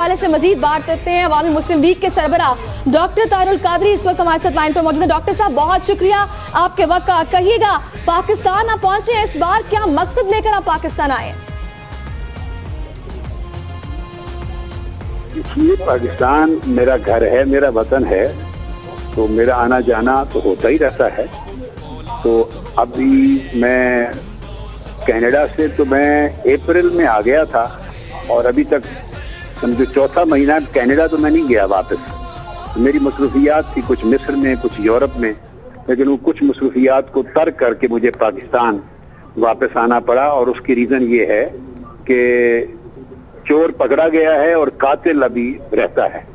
वाले से मजीद बात करते हैं। अवामी मुस्लिम लीग के सरबराह डॉक्टर तारुल कादरी इस वक्त हमारे साथ लाइन पर मौजूद है। डॉक्टर साहब, बहुत शुक्रिया आपके वक्त का। कहिएगा, पाकिस्तान आप पहुंचे हैं, इस बार क्या मकसद लेकर आप पाकिस्तान आए? पाकिस्तान मेरा घर है, मेरा वतन है, तो मेरा आना जाना तो होता ही रहता है। तो अभी मैं कनाडा से तो मैं अप्रैल में आ गया था और अभी तक समझो चौथा महीना कनाडा तो मैं नहीं गया वापस। मेरी मसरूफियात थी कुछ मिस्र में, कुछ यूरोप में, लेकिन वो कुछ मसरूफियात को तर्क करके मुझे पाकिस्तान वापस आना पड़ा। और उसकी रीज़न ये है कि चोर पकड़ा गया है और कातिल अभी रहता है।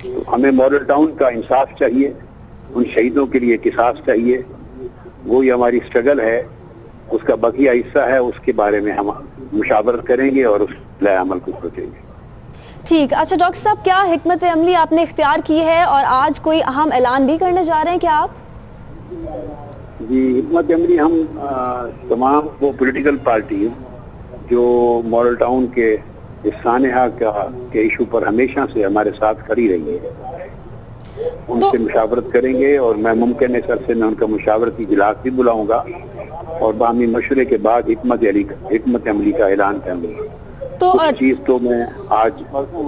तो हमें मॉडल टाउन का इंसाफ चाहिए, उन शहीदों के लिए किसास चाहिए। वो ही हमारी स्ट्रगल है, उसका बकिया हिस्सा है, उसके बारे में हम मुशावरत करेंगे और उस नए अमल को सोचेंगे। ठीक। अच्छा डॉक्टर साहब, क्या हिकमत अमली आपने इख्तियार की है और आज कोई अहम ऐलान भी करने जा रहे हैं क्या आप? जी, हिकमत अमली हम तमाम वो पॉलिटिकल पार्टी जो मॉडल टाउन के इस सानेहा के इशू पर हमेशा से हमारे साथ खड़ी रही है, उनसे मुशावरत करेंगे। और मैं मुमकिन है सर से मैं उनका मुशावरती इजलास भी बुलाऊंगा और बाहमी मशवरे के बाद हिकमत अमली का ऐलान करेंगे। तो चीज तो मैं आज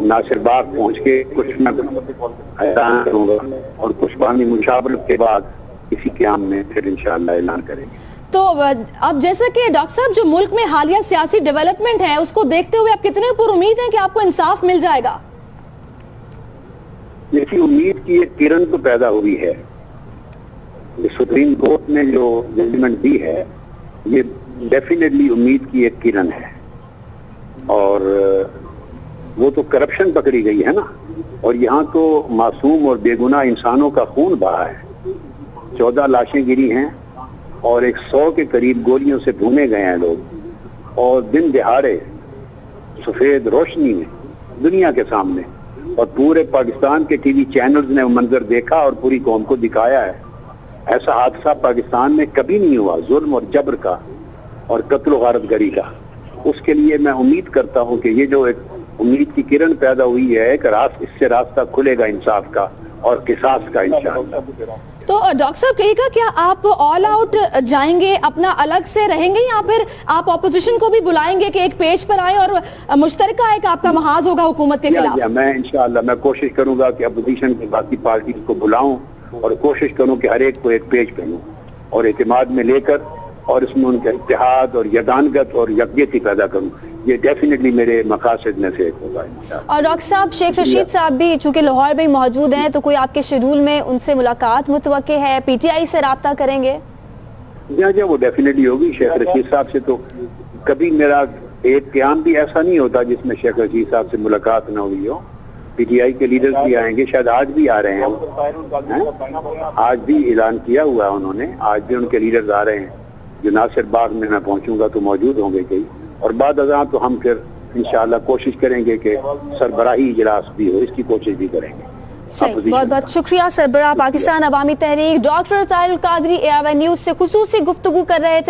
नासिर बाग पहुंच के कुछ ऐलान करूंगा और कुछ बाहमी मुशावरत के बाद इसी क्याम में फिर इंशाअल्लाह ऐलान करेंगे। तो अब जैसा कि डॉक्टर साहब जो मुल्क में हालिया सियासी डेवलपमेंट है उसको देखते हुए आप कितने पर उम्मीद हैं कि आपको इंसाफ मिल जाएगा? देखिए, उम्मीद की एक किरण तो पैदा हुई है। सुप्रीम कोर्ट ने जो जजमेंट दी है ये डेफिनेटली उम्मीद की एक किरण है। और वो तो करप्शन पकड़ी गई है ना, और यहाँ तो मासूम और बेगुनाह इंसानों का खून बहा है। 14 लाशें गिरी हैं और 100 के करीब गोलियों से भूने गए हैं लोग। और दिन दिहाड़े सफेद रोशनी में दुनिया के सामने और पूरे पाकिस्तान के टीवी चैनल्स ने वो मंजर देखा और पूरी कौम को दिखाया है। ऐसा हादसा पाकिस्तान में कभी नहीं हुआ, जुल्म और जबर का और कत्ल गारतगरी का। उसके लिए मैं उम्मीद करता हूँ कि ये जो एक उम्मीद की किरण पैदा हुई है, एक इससे रास्ता खुलेगा इंसाफ का और किसास का इंशाअल्लाह। तो डॉक्टर साहब कहिएगा, क्या आप ऑल आउट जाएंगे, अपना अलग से रहेंगे, या फिर आप ऑपोजिशन को भी बुलाएंगे कि एक पेज पर आए और मुश्तरका एक आपका महाज होगा हुकूमत के खिलाफ? मैं इंशाअल्लाह मैं कोशिश करूंगा कि अपोजिशन की बाकी पार्टी को बुलाऊं और कोशिश करूं कि हर एक को एक पेज पे लूं और एतमाद में लेकर और इसमें उनका इत्तेहाद और यदानगत और यकजहती पैदा करूं। ये डेफिनेटली मेरे मकासद में से एक होगा। और डॉक्टर साहब, शेख रशीद साहब भी चूंकि लाहौर में मौजूद हैं, तो कोई आपके शेड्यूल में उनसे मुलाकात मुतवक्के है? पीटीआई से राब्ता करेंगे? जी, वो डेफिनेटली होगी। शेख रशीद साहब से तो कभी मेरा एक क्याम भी ऐसा नहीं होता जिसमें शेख रशीद साहब से मुलाकात न हुई हो। पीटीआई के लीडर्स भी आएंगे, शायद आज भी आ रहे हैं। आज भी ऐलान किया हुआ है उन्होंने, आज भी उनके लीडर्स आ रहे हैं। जो नासिर बाग में मैं पहुंचूंगा तो मौजूद होंगे कई, और बाद अज़ां तो हम फिर इंशाअल्लाह कोशिश करेंगे कि सरबराही इजलास भी हो, इसकी कोशिश भी करेंगे। सही, बहुत बहुत शुक्रिया। सरबराह पाकिस्तान अवामी तहरीक डॉक्टर तारुल कादरी ARY न्यूज़ से खुसूसी गुफ्तगू कर रहे थे।